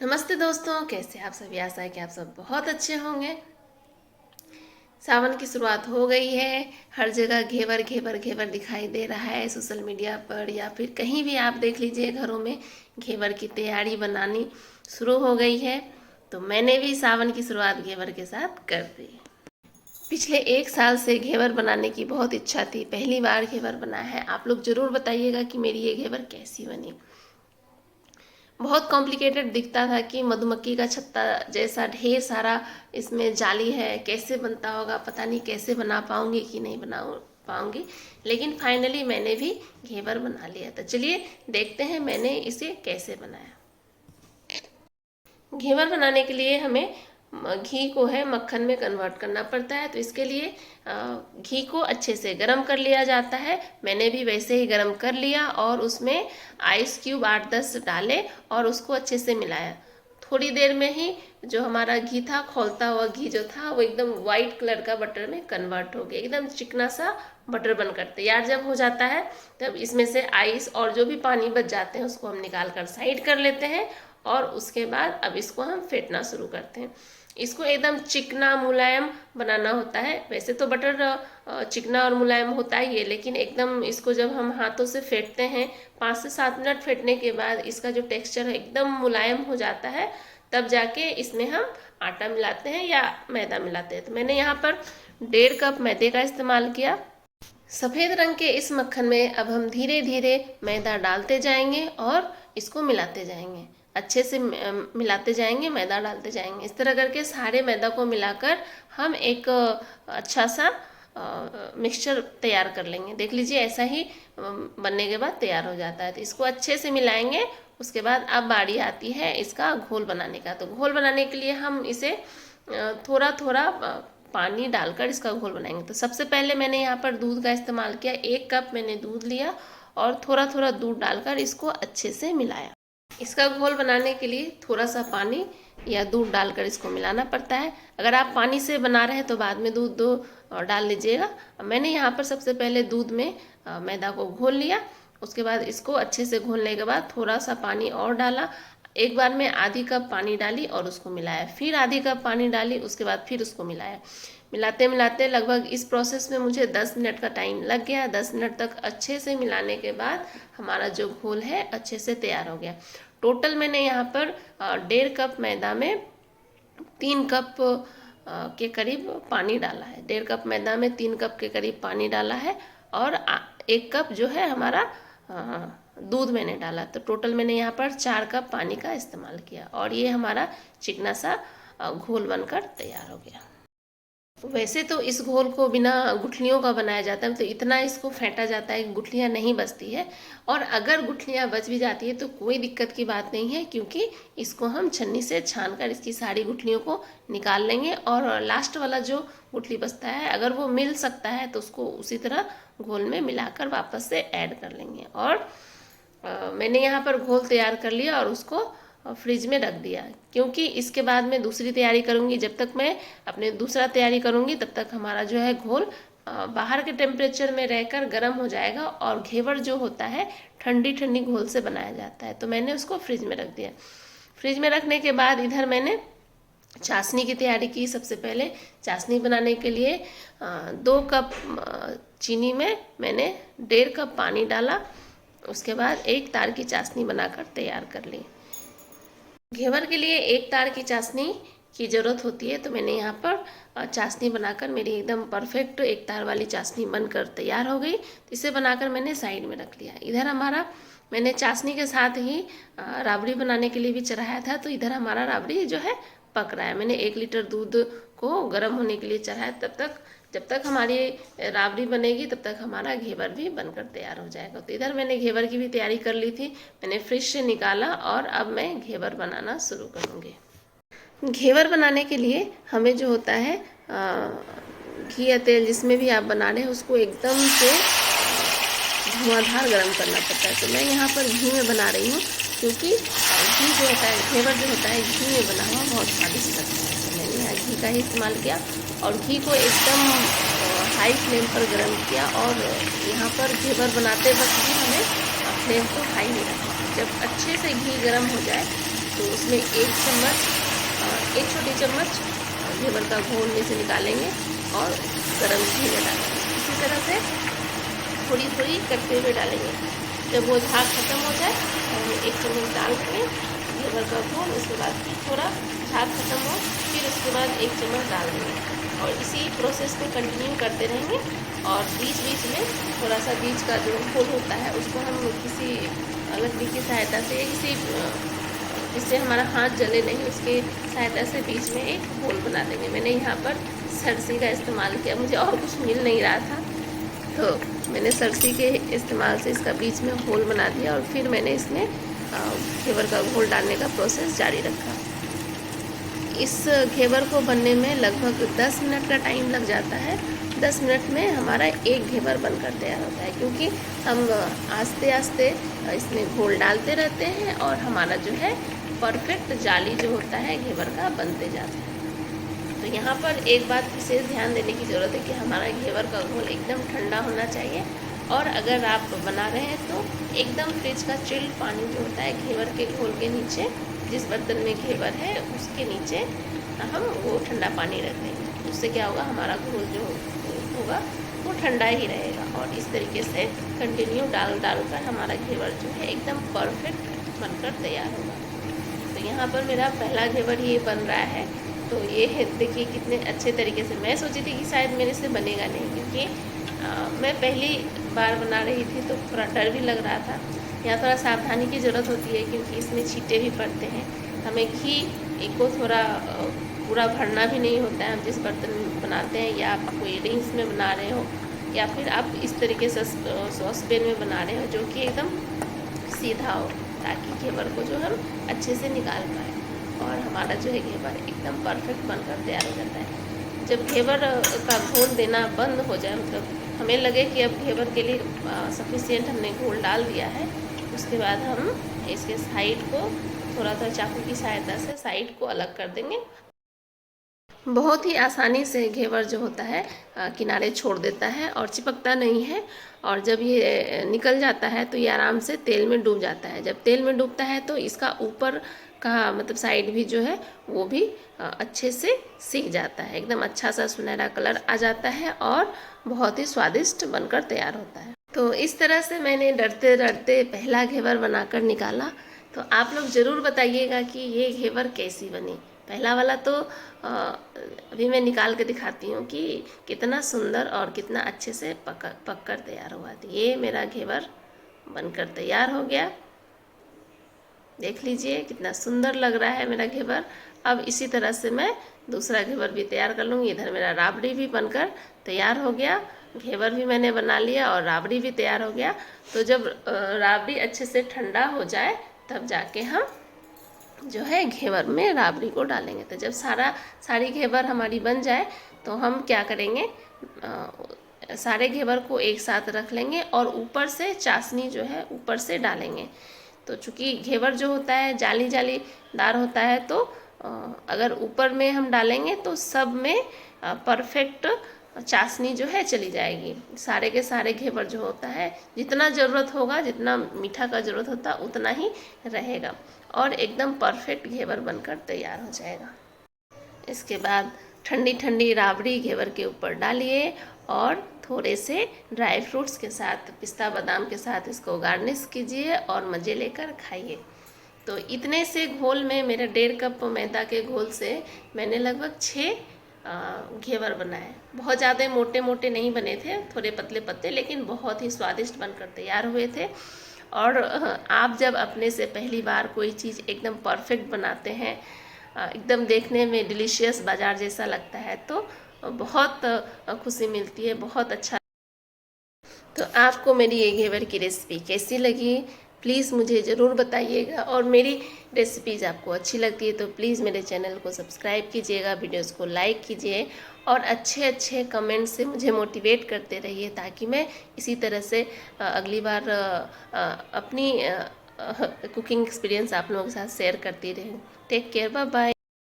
नमस्ते दोस्तों, कैसे आप सभी। आशा है कि आप सब बहुत अच्छे होंगे। सावन की शुरुआत हो गई है। हर जगह घेवर घेवर घेवर दिखाई दे रहा है, सोशल मीडिया पर या फिर कहीं भी आप देख लीजिए, घरों में घेवर की तैयारी बनानी शुरू हो गई है। तो मैंने भी सावन की शुरुआत घेवर के साथ कर दी। पिछले 1 साल से घेवर बनाने की बहुत इच्छा थी, पहली बार घेवर बना है। आप लोग ज़रूर बताइएगा कि मेरी ये घेवर कैसी बनी। बहुत कॉम्प्लिकेटेड दिखता था कि मधुमक्खी का छत्ता जैसा ढेर सारा इसमें जाली है, कैसे बनता होगा, पता नहीं कैसे बना पाऊंगी कि नहीं बना पाऊंगी। लेकिन फाइनली मैंने भी घेवर बना लिया। तो चलिए देखते हैं मैंने इसे कैसे बनाया। घेवर बनाने के लिए हमें घी को है मक्खन में कन्वर्ट करना पड़ता है। तो इसके लिए घी को अच्छे से गरम कर लिया जाता है। मैंने भी वैसे ही गरम कर लिया और उसमें आइस क्यूब 8-10 डाले और उसको अच्छे से मिलाया। थोड़ी देर में ही जो हमारा घी था, खौलता हुआ घी जो था, वो एकदम वाइट कलर का बटर में कन्वर्ट हो गया। एकदम चिकना सा बटर बनकर तैयार जब हो जाता है, तब इसमें से आइस और जो भी पानी बच जाते हैं उसको हम निकाल कर साइड कर लेते हैं। और उसके बाद अब इसको हम फेंटना शुरू करते हैं। इसको एकदम चिकना मुलायम बनाना होता है। वैसे तो बटर चिकना और मुलायम होता ही है, लेकिन एकदम इसको जब हम हाथों से फेंटते हैं, 5 से 7 मिनट फेंटने के बाद इसका जो टेक्सचर है एकदम मुलायम हो जाता है। तब जाके इसमें हम आटा मिलाते हैं या मैदा मिलाते हैं। तो मैंने यहाँ पर 1.5 कप मैदे का इस्तेमाल किया। सफ़ेद रंग के इस मक्खन में अब हम धीरे धीरे मैदा डालते जाएंगे और इसको मिलाते जाएंगे। अच्छे से मिलाते जाएंगे, मैदा डालते जाएंगे। इस तरह करके सारे मैदा को मिलाकर हम एक अच्छा सा मिक्सचर तैयार कर लेंगे। देख लीजिए, ऐसा ही बनने के बाद तैयार हो जाता है। तो इसको अच्छे से मिलाएंगे। उसके बाद अब बारी आती है इसका घोल बनाने का। तो घोल बनाने के लिए हम इसे थोड़ा थोड़ा पानी डालकर इसका घोल बनाएंगे। तो सबसे पहले मैंने यहाँ पर दूध का इस्तेमाल किया। 1 कप मैंने दूध लिया और थोड़ा थोड़ा दूध डालकर इसको अच्छे से मिलाया। इसका घोल बनाने के लिए थोड़ा सा पानी या दूध डालकर इसको मिलाना पड़ता है। अगर आप पानी से बना रहे हैं तो बाद में दूध डाल लीजिएगा। मैंने यहाँ पर सबसे पहले दूध में मैदा को घोल लिया। उसके बाद इसको अच्छे से घोलने के बाद थोड़ा सा पानी और डाला। एक बार में आधी कप पानी डाली और उसको मिलाया, फिर आधी कप पानी डाली, उसके बाद फिर उसको मिलाया। मिलाते मिलाते लगभग इस प्रोसेस में मुझे 10 मिनट का टाइम लग गया। 10 मिनट तक अच्छे से मिलाने के बाद हमारा जो घोल है अच्छे से तैयार हो गया। टोटल मैंने यहाँ पर 1.5 कप मैदा में 3 कप के करीब पानी डाला है। 1.5 कप मैदा में 3 कप के करीब पानी डाला है और 1 कप जो है हमारा दूध मैंने डाला। तो टोटल मैंने यहाँ पर 4 कप पानी का इस्तेमाल किया और ये हमारा चिकना सा घोल बनकर तैयार हो गया। वैसे तो इस घोल को बिना गुठलियों का बनाया जाता है। तो इतना इसको फेंटा जाता है कि गुठलियाँ नहीं बचती है। और अगर गुठलियाँ बच भी जाती है तो कोई दिक्कत की बात नहीं है, क्योंकि इसको हम छन्नी से छान कर इसकी सारी गुठलियों को निकाल लेंगे। और लास्ट वाला जो गुठली बचता है, अगर वो मिल सकता है तो उसको उसी तरह घोल में मिलाकर वापस से ऐड कर लेंगे। और मैंने यहाँ पर घोल तैयार कर लिया और उसको फ्रिज में रख दिया, क्योंकि इसके बाद मैं दूसरी तैयारी करूँगी। जब तक मैं अपने दूसरा तैयारी करूँगी तब तक हमारा जो है घोल बाहर के टेम्परेचर में रहकर गर्म हो जाएगा। और घेवर जो होता है ठंडी ठंडी घोल से बनाया जाता है। तो मैंने उसको फ्रिज में रख दिया। फ्रिज में रखने के बाद इधर मैंने चाशनी की तैयारी की। सबसे पहले चाशनी बनाने के लिए 2 कप चीनी में मैंने 1.5 कप पानी डाला। उसके बाद 1 तार की चाशनी बनाकर तैयार कर ली। घेवर के लिए 1 तार की चाशनी की ज़रूरत होती है। तो मैंने यहाँ पर चाशनी बनाकर मेरी एकदम परफेक्ट 1 तार वाली चाशनी बनकर तैयार हो गई। तो इसे बनाकर मैंने साइड में रख लिया। इधर हमारा मैंने चाशनी के साथ ही राबड़ी बनाने के लिए भी चढ़ाया था। तो इधर हमारा राबड़ी जो है पक रहा है। मैंने 1 लीटर दूध को गर्म होने के लिए चढ़ाया। जब तक हमारी राबड़ी बनेगी तब तक हमारा घेवर भी बनकर तैयार हो जाएगा। तो इधर मैंने घेवर की भी तैयारी कर ली थी। मैंने फ्रिज से निकाला और अब मैं घेवर बनाना शुरू करूँगी। घेवर बनाने के लिए हमें जो होता है घी या तेल जिसमें भी आप बना रहे हैं उसको एकदम से धुआंधार गर्म करना पड़ता है। तो मैं यहाँ पर घी में बना रही हूँ, क्योंकि घी जो होता है, घेवर जो होता है, घी में बना हुआ बहुत स्वादिष्ट लगता है। तो मैंने यहाँ घी का ही इस्तेमाल किया और घी को एकदम हाई फ्लेम पर गर्म किया। और यहाँ पर घेवर बनाते वक्त भी हमें फ्लेम को हाई नहीं रखना। जब अच्छे से घी गर्म हो जाए तो उस इसमें एक छोटी चम्मच घेवर का घोल में से निकालेंगे और गरम घी में डालेंगे। इसी तरह से थोड़ी थोड़ी करते हुए डालेंगे। जब वो झाग खत्म हो जाए तो हम 1 चम्मच डाल देंगे घेवर का घोल। उसके बाद फिर थोड़ा झाग खत्म हो, फिर उसके बाद 1 चम्मच डाल देंगे और इसी प्रोसेस को कंटिन्यू करते रहेंगे। और बीच बीच में थोड़ा सा बीच का जो घोल होता है उसको हम किसी लकड़ी की सहायता से, किसी जिससे हमारा हाथ जले नहीं, उसके सहायता से बीच में एक घोल बना देंगे। मैंने यहाँ पर सरसी का इस्तेमाल किया, मुझे और कुछ मिल नहीं रहा था तो मैंने सरसी के इस्तेमाल से इसका बीच में घोल बना दिया और फिर मैंने इसमें घेवर का घोल डालने का प्रोसेस जारी रखा। इस घेवर को बनने में लगभग 10 मिनट का टाइम लग जाता है। 10 मिनट में हमारा एक घेवर बनकर तैयार होता है, क्योंकि हम आस्ते आस्ते इसमें घोल डालते रहते हैं और हमारा जो है परफेक्ट जाली जो होता है घेवर का बनते जाता है। तो यहाँ पर एक बात विशेष ध्यान देने की ज़रूरत है कि हमारा घेवर का घोल एकदम ठंडा होना चाहिए। और अगर आप बना रहे हैं तो एकदम फ्रिज का चिल्ड पानी जो होता है घेवर के घोल के नीचे, जिस बर्तन में घेवर है उसके नीचे हम वो ठंडा पानी रख देंगे। उससे क्या होगा, हमारा घोल जो होगा वो ठंडा ही रहेगा। और इस तरीके से कंटिन्यू डाल कर हमारा घेवर जो है एकदम परफेक्ट बनकर तैयार होगा। तो यहाँ पर मेरा पहला घेवर ये बन रहा है। तो ये है, देखिए कितने अच्छे तरीके से। मैं सोची थी कि शायद मेरे से बनेगा नहीं, क्योंकि मैं पहली बार बना रही थी तो थोड़ा डर भी लग रहा था। यहाँ थोड़ा सावधानी की ज़रूरत होती है, क्योंकि इसमें छींटे भी पड़ते हैं। हमें घी को थोड़ा पूरा भरना भी नहीं होता है। हम जिस बर्तन में बनाते हैं, या आप कोई रिंग्स में बना रहे हो या फिर आप इस तरीके से सॉस पैन में बना रहे हो जो कि एकदम सीधा हो, ताकि घेवर को जो हम अच्छे से निकाल पाएँ और हमारा जो है घेवर एकदम परफेक्ट बनकर तैयार हो जाता है। जब घेवर का घोल देना बंद हो जाए, मतलब हमें लगे कि अब घेवर के लिए सफिशिएंट हमने घोल डाल दिया है, उसके बाद हम इसके साइड को थोड़ा सा चाकू की सहायता से साइड को अलग कर देंगे। बहुत ही आसानी से घेवर जो होता है किनारे छोड़ देता है और चिपकता नहीं है। और जब ये निकल जाता है तो ये आराम से तेल में डूब जाता है। जब तेल में डूबता है तो इसका ऊपर का मतलब साइड भी जो है वो भी अच्छे से सीख जाता है, एकदम अच्छा सा सुनहरा कलर आ जाता है और बहुत ही स्वादिष्ट बनकर तैयार होता है। तो इस तरह से मैंने डरते डरते पहला घेवर बनाकर निकाला। तो आप लोग ज़रूर बताइएगा कि ये घेवर कैसी बनी। पहला वाला तो अभी मैं निकाल के दिखाती हूँ कि कितना सुंदर और कितना अच्छे से पक कर तैयार हुआ। तो ये मेरा घेवर बनकर तैयार हो गया। देख लीजिए कितना सुंदर लग रहा है मेरा घेवर। अब इसी तरह से मैं दूसरा घेवर भी तैयार कर लूँगी। इधर मेरा राबड़ी भी बनकर तैयार हो गया। घेवर भी मैंने बना लिया और राबड़ी भी तैयार हो गया। तो जब राबड़ी अच्छे से ठंडा हो जाए तब जाके हम जो है घेवर में राबड़ी को डालेंगे। तो जब सारी घेवर हमारी बन जाए तो हम क्या करेंगे, सारे घेवर को एक साथ रख लेंगे और ऊपर से चाशनी जो है ऊपर से डालेंगे। तो चूँकि घेवर जो होता है जालीदार होता है, तो अगर ऊपर में हम डालेंगे तो सब में परफेक्ट चाशनी जो है चली जाएगी। सारे के सारे घेवर जो होता है, जितना ज़रूरत होगा, जितना मीठा का ज़रूरत होता है उतना ही रहेगा और एकदम परफेक्ट घेवर बनकर तैयार हो जाएगा। इसके बाद ठंडी ठंडी राबड़ी घेवर के ऊपर डालिए और थोड़े से ड्राई फ्रूट्स के साथ, पिस्ता बादाम के साथ इसको गार्निश कीजिए और मज़े लेकर खाइए। तो इतने से घोल में, मेरे 1.5 कप मैदा के घोल से मैंने लगभग 6 घेवर बनाए। बहुत ज़्यादा मोटे मोटे नहीं बने थे, थोड़े पतले पतले, लेकिन बहुत ही स्वादिष्ट बनकर तैयार हुए थे। और आप जब अपने से पहली बार कोई चीज़ एकदम परफेक्ट बनाते हैं, एकदम देखने में डिलीशियस बाज़ार जैसा लगता है, तो बहुत खुशी मिलती है, बहुत अच्छा। तो आपको मेरी ये घेवर की रेसिपी कैसी लगी प्लीज़ मुझे ज़रूर बताइएगा। और मेरी रेसिपीज़ आपको अच्छी लगती है तो प्लीज़ मेरे चैनल को सब्सक्राइब कीजिएगा, वीडियोस को लाइक कीजिए और अच्छे अच्छे कमेंट से मुझे मोटिवेट करते रहिए, ताकि मैं इसी तरह से अगली बार अपनी कुकिंग एक्सपीरियंस आप लोगों के साथ शेयर करती रहूँ। Take care, bye bye.